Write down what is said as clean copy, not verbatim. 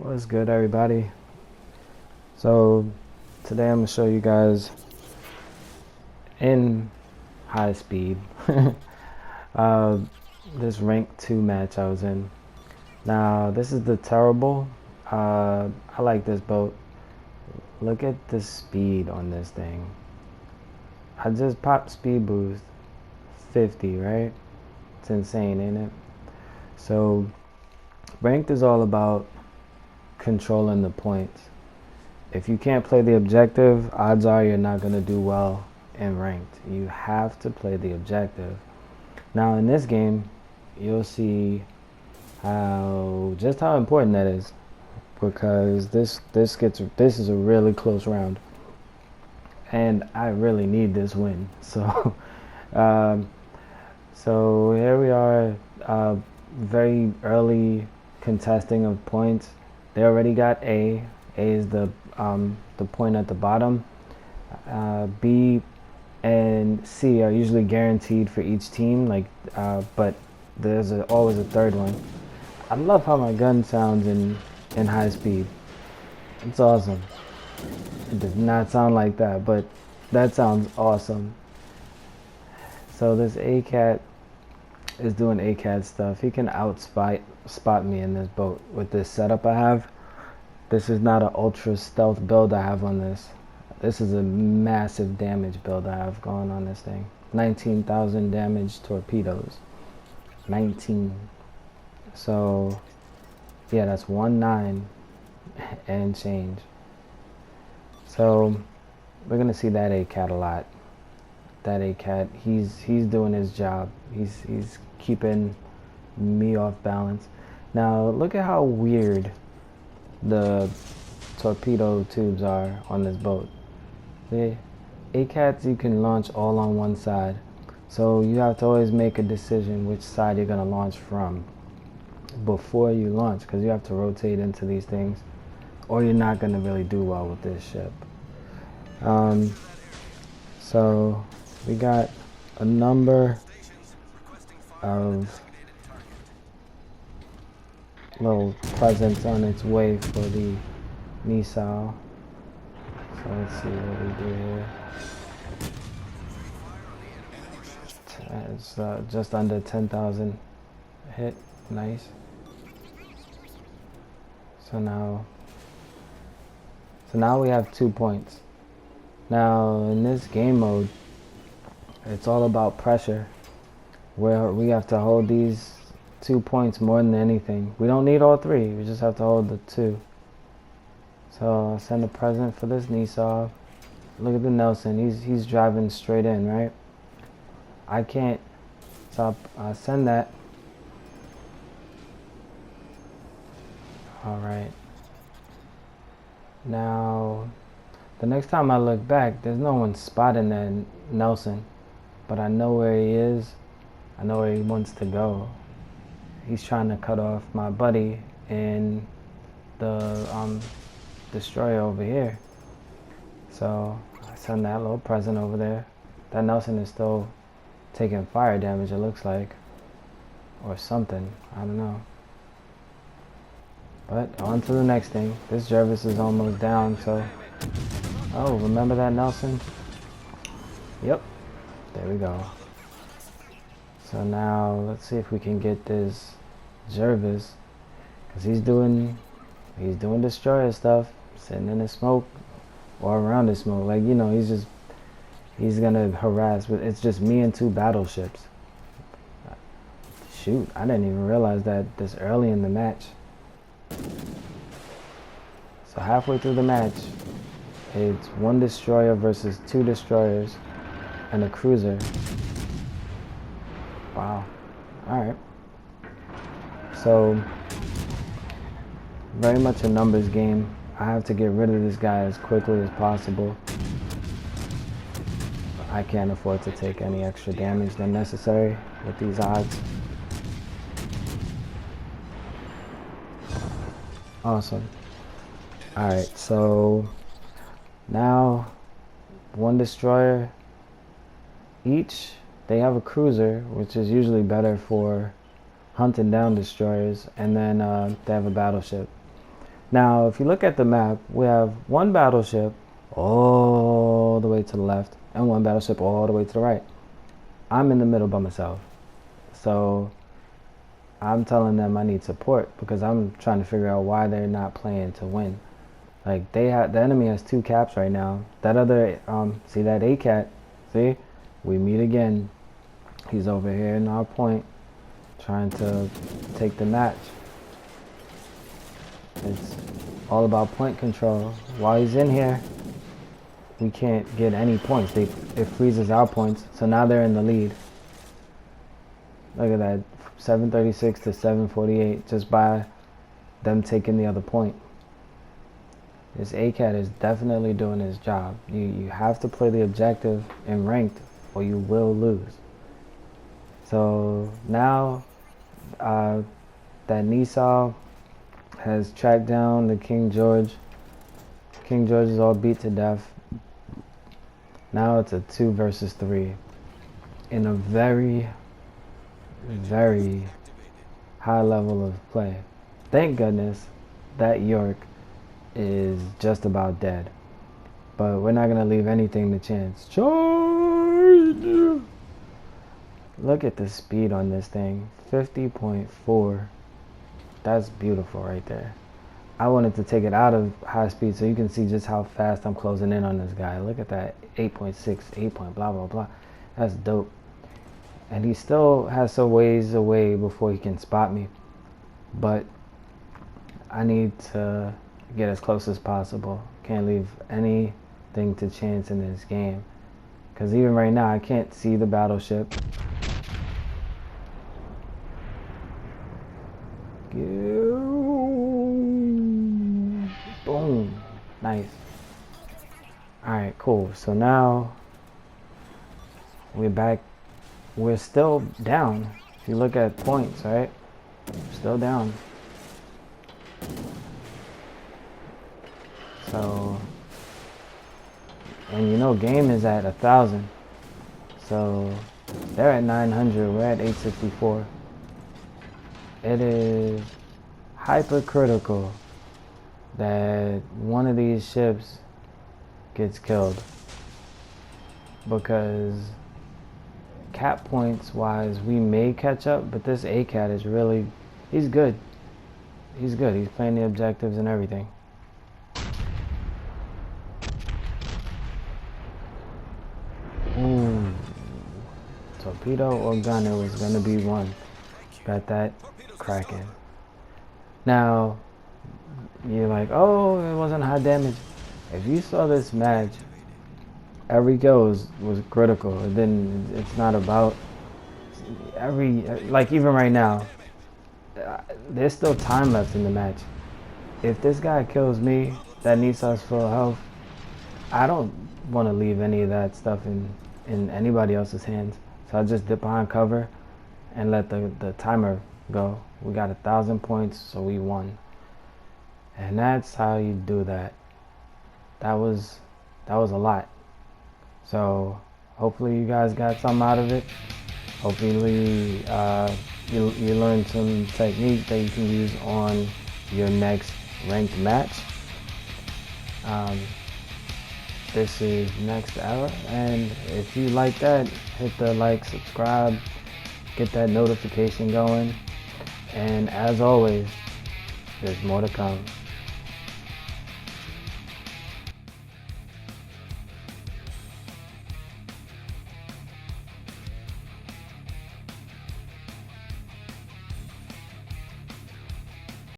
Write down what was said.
What's good, everybody? So today I'm gonna show you guys in high speed uh, this rank 2 match I was in. Now this is the terrible. I like this boat. Look at the speed on this thing. I just popped speed boost 50, right? It's insane, ain't it? So ranked is all about controlling the points. If you can't play the objective, odds are you're not going to do well in ranked. You have to play the objective. Now in this game, you'll see just how important that is, because this is a really close round, and I really need this win. So so here we are, very early contesting of points. They already got A. A is the point at the bottom. B and C are usually guaranteed for each team, but there's always a third one. I love how my gun sounds in high speed. It's awesome. It does not sound like that, but that sounds awesome. So this ACAT is doing ACAT stuff. He can spot me in this boat with this setup I have. This is not an ultra stealth build I have on this. This is a massive damage build I have going on this thing. 19,000 damage torpedoes. 19. So yeah, that's 19 and change. So we're gonna see that ACAT a lot. That ACAT, he's doing his job. He's keeping me off balance. Now look at how weird the torpedo tubes are on this boat. The ACATs you can launch all on one side, so you have to always make a decision which side you're gonna launch from before you launch, because you have to rotate into these things, or you're not gonna really do well with this ship. So we got a number of little presents on its way for the missile. So let's see what we do here. It's just under 10,000 hit. Nice. So now we have 2 points. Now in this game mode, it's all about pressure, where we have to hold these 2 points more than anything. We don't need all 3, we just have to hold the 2. So I'll send a present for this Nissan. Look at the Nelson, he's driving straight in, right? I can't, so I'll send that. Alright. Now, the next time I look back, there's no one spotting that Nelson, but I know where he is. I know where he wants to go. He's trying to cut off my buddy in the destroyer over here. So I send that little present over there. That Nelson is still taking fire damage, it looks like, or something. I don't know. But on to the next thing. This Jervis is almost down, so oh, remember that Nelson? Yep, there we go. So now let's see if we can get this Jervis, because he's doing destroyer stuff, sitting in the smoke or around the smoke. Like, you know, he's gonna harass, but it's just me and 2 battleships. Shoot, I didn't even realize that this early in the match. So halfway through the match, it's 1 destroyer versus 2 destroyers and a cruiser. Wow. Alright. So very much a numbers game. I have to get rid of this guy as quickly as possible. I can't afford to take any extra damage than necessary with these odds. Awesome. Alright, so now 1 destroyer each. They have a cruiser, which is usually better for hunting down destroyers, and then they have a battleship. Now, if you look at the map, we have one battleship all the way to the left and one battleship all the way to the right. I'm in the middle by myself. So I'm telling them I need support because I'm trying to figure out why they're not playing to win. Like the enemy has 2 caps right now. That other, see that A cat? See, we meet again. He's over here in our point, trying to take the match. It's all about point control. While he's in here, we can't get any points. It freezes our points, so now they're in the lead. Look at that, 736 to 748, just by them taking the other point. This ACAT is definitely doing his job. You have to play the objective in ranked, or you will lose. So now that Nisal has tracked down the King George. King George is all beat to death. Now it's a 2 versus 3 in a very, very high level of play. Thank goodness that York is just about dead. But we're not going to leave anything to chance. Charge! Look at the speed on this thing. 50.4. That's beautiful right there. I wanted to take it out of high speed so you can see just how fast I'm closing in on this guy. Look at that, 8.6, 8 point blah blah blah. That's dope. And he still has some ways away before he can spot me. But I need to get as close as possible. Can't leave anything to chance in this game. Because even right now I can't see the battleship. Boom. Nice. Alright, cool. So now we're back. We're still down. If you look at points, right? Still down. So, and you know, game is at 1,000. So they're at 900. We're at 864. It is hypercritical that one of these ships gets killed, because cap points wise we may catch up, but this ACAT is really, he's good. He's good. He's playing the objectives and everything. Ooh. Torpedo or gunner was gonna be one. Got that kraken. Now you're like, oh, it wasn't high damage. If you saw this match, every kill was critical. It didn't. It's not about like even right now. There's still time left in the match. If this guy kills me, that Nisa's full health, I don't want to leave any of that stuff in anybody else's hands. So I just dip behind cover and let the timer go. We got 1,000 points, so we won. And that's how you do that. That was a lot. So hopefully you guys got something out of it. Hopefully you learned some technique that you can use on your next ranked match. This is Next Hour, and if you like that, hit the like, subscribe, get that notification going, and as always, there's more to come.